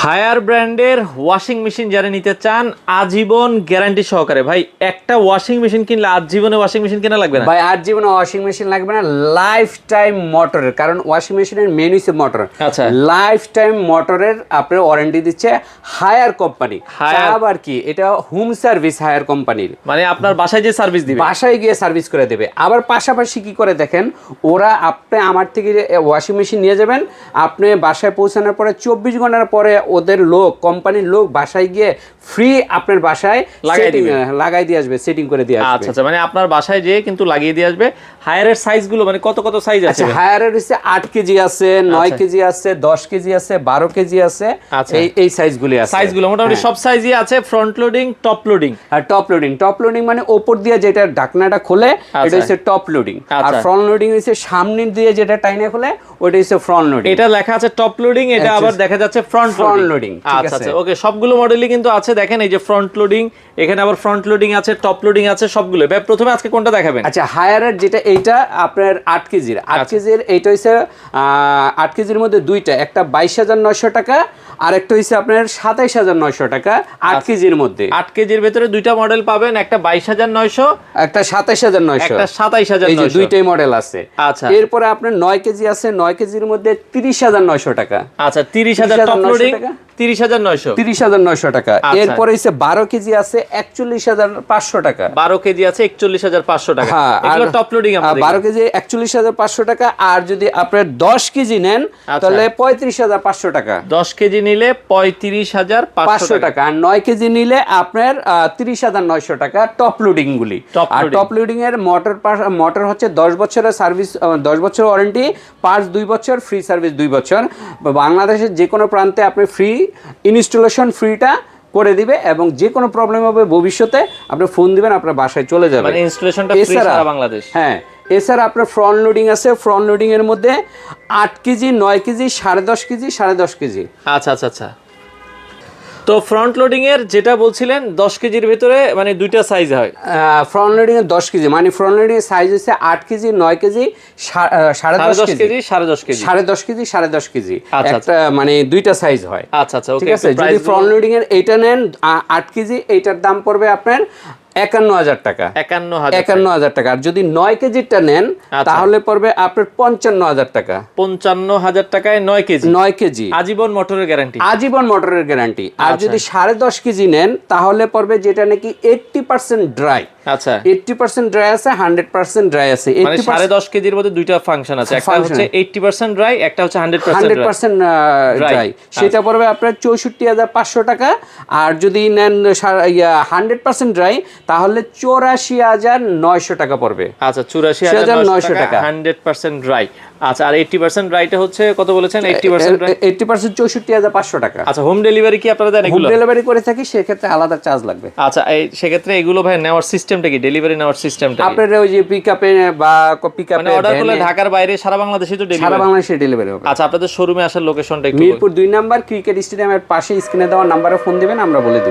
Higher ব্র্যান্ডের washing machine যারা নিতে চান আজীবন গ্যারান্টি সহকারে, ভাই একটা ওয়াশিং মেশিন কিনলে আজীবনে ওয়াশিং মেশিন কেনা লাগবে না ভাই, আজীবনে ওয়াশিং মেশিন লাগবে না, লাইফ টাইম মোটরের। কারণ ওয়াশিং মেশিনের মেন হচ্ছে মোটর। আচ্ছা, লাইফ টাইম মোটরের আপনার ওয়ারেন্টি দিচ্ছে হায়ার কোম্পানি। আবার কি, এটা হোম সার্ভিস হায়ার কোম্পানির, মানে আপনার বাসায় যে সার্ভিস দিবে, বাসায় গিয়ে সার্ভিস করে দেবে। আবার পাশাপাশি কি করে দেখেন, ওরা আপনি আমার থেকে ওয়াশিং মেশিন নিয়ে যাবেন, আপনি বাসায় পৌঁছানোর পরে 24 ঘন্টার পরে ওদের লোক, কোম্পানির লোক বাসায় গিয়ে ফ্রি আপনার বাসায় লাগাই দিয়ে আসবে, সেটিং করে দিয়ে আসবে। আচ্ছা আচ্ছা, মানে আপনার বাসায় যেয়ে কিন্তু লাগিয়ে দিয়ে আসবে। হায়ারের সাইজ গুলো মানে কত কত সাইজ আছে? হায়ারের হচ্ছে 8 কেজি আছে, 9 কেজি আছে, 10 কেজি আছে, 12 কেজি আছে। এই সাইজগুলি আছে। সাইজগুলো মোটামুটি সব সাইজই আছে, ফ্রন্ট লোডিং, টপ লোডিং। আর টপ লোডিং মানে উপর দিয়ে যেটা ঢাকনাটা খোলে এটা হচ্ছে টপ লোডিং, আর ফ্রন্ট লোডিং হচ্ছে সামনে দিয়ে যেটা টাইনে খোলে ওটা হচ্ছে ফ্রন্ট লোডিং। এটা লেখা আছে টপ লোডিং, এটা আবার দেখা যাচ্ছে ফ্রন্ট লোডিং। আচ্ছা আচ্ছা, ওকে, সবগুলো মডেলই কিন্তু আছে। দেখেন এই যে ফ্রন্ট লোডিং, এখানে আবার ফ্রন্ট লোডিং আছে, টপ লোডিং আছে, সবগুলো। ভাই প্রথমে আজকে কোনটা দেখাবেন? আচ্ছা, হায়ারের যেটা এইটা আপনার 8 কেজির, 8 কেজির এইটা হচ্ছে 8 কেজির মধ্যে দুইটা, একটা 22,900 টাকা আর একটা হচ্ছে আপনার 27,900 টাকা। 8 কেজির মধ্যে 8 কেজির ভেতরে দুইটা মডেল পাবেন, একটা 22,900, একটা 27,900, একটা 27,900। এই যে দুইটাই মডেল আছে। আচ্ছা, এরপরে আপনার 9 কেজি আছে, 9 কেজির মধ্যে 30,900 টাকা। আচ্ছা, 30,000 টপ লোডিং, 30,900, 30,900 টাকা। এরপরে হচ্ছে 12 কেজি আছে 41,500 টাকা। 12 কেজি আছে 41,500 টাকা। এগুলো টপ লোডিং। 12 কেজি 41,500 টাকা। আর যদি আপনার 10 কেজি নেন তাহলে 35,500 টাকা। 10 কেজি নিলে 35,500 টাকা। আর 9 কেজি নিলে আপনার 30,900 টাকা টপ লোডিং গুলি। আর টপ লোডিং এর মোটর হচ্ছে 10 বছরের সার্ভিস, 10 বছর ওয়ারেন্টি, পার্টস 2 বছর, ফ্রি সার্ভিস 2 বছর। বাংলাদেশের যে কোনো প্রান্তে আপনি ফ্রি ইনস্টলেশন ফ্রিটা করে দিবে, এবং যে কোনো প্রবলেম হবে ভবিষ্যতে আপনি ফোন দিবেন, আপনার বাসায় চলে যাবে। মানে ইনস্টলেশনটা ফ্রি সারা বাংলাদেশ। হ্যাঁ, এছাড়া আপনার ফ্রন্ট লোডিং আছে। ফ্রন্ট লোডিং এর মধ্যে 8 কেজি, 9 কেজি, 10.5 কেজি, 10.5 কেজি। আচ্ছা আচ্ছা আচ্ছা, তো ফ্রন্ট লোডিং এর যেটা বলছিলেন 10 কেজির ভিতরে মানে দুইটা সাইজ হয়। ফ্রন্ট লোডিং এর 10 কেজি মানে ফ্রন্ট লোডিং এর সাইজ হচ্ছে 8 KG, 9 KG, 10.5 KG, 10.5 KG, 10.5 KG, 10.5 KG. একটা মানে দুইটা সাইজ হয়। আচ্ছা আচ্ছা, ঠিক আছে। যদি ফ্রন্ট লোডিং এর এইটা নেন 8 কেজি, এইটার দাম পড়বে আপনার 51,000 টাকা। 51,000 টাকা। আর যদি 9 কেজিটা নেন তাহলে পড়বে আপনার 55,000 টাকা। 55,000 টাকায় 9 কেজি। 9 কেজি আজীবন মোটরের গ্যারান্টি। আজীবন মোটরের গ্যারান্টি। আর যদি 10.5 কেজি নেন তাহলে পড়বে যেটা নাকি 80% ড্রাই। আচ্ছা, 80% ড্রাই আছে, 100% ড্রাই আছে। মানে 10.5 কেজির মধ্যে দুইটা ফাংশন আছে, একটা হচ্ছে 80% ড্রাই, একটা হচ্ছে 100% ড্রাই। সেটা পড়বে আপনার 64,500 টাকা। আর যদি নেন 100% ড্রাই তাহলে 84,900 টাকা পড়বে। আচ্ছা, 84,900 টাকা 100% ড্রাই। আচ্ছা, আর 80% ড্রাইটা হচ্ছে কত বলেছেন? 80% ড্রাই 80% 64,500 টাকা। আচ্ছা, হোম ডেলিভারি কি আপনারা দেন? হোম ডেলিভারি করে থাকি, সেক্ষেত্রে আলাদা চার্জ লাগবে। আচ্ছা, এই সেক্ষেত্রে এগুলো ভাই নেওয়ার সিস্টেমটা কি? ডেলিভারি নেওয়ার সিস্টেমটা আপনার ওই যে পিকআপে বা পিকআপে মানে অর্ডার করলে ঢাকার বাইরে সারা বাংলাদেশে তো ডেলিভারি? সারা বাংলাদেশে ডেলিভারি হবে। আচ্ছা, আপনাদের শোরুমে আসার লোকেশনটা একটু? মিরপুর 2 নাম্বার ক্রিকেট স্টেডিয়ামের পাশে স্ক্রিনে দেওয়া নাম্বারে ফোন দিবেন, আমরা বলে দিব।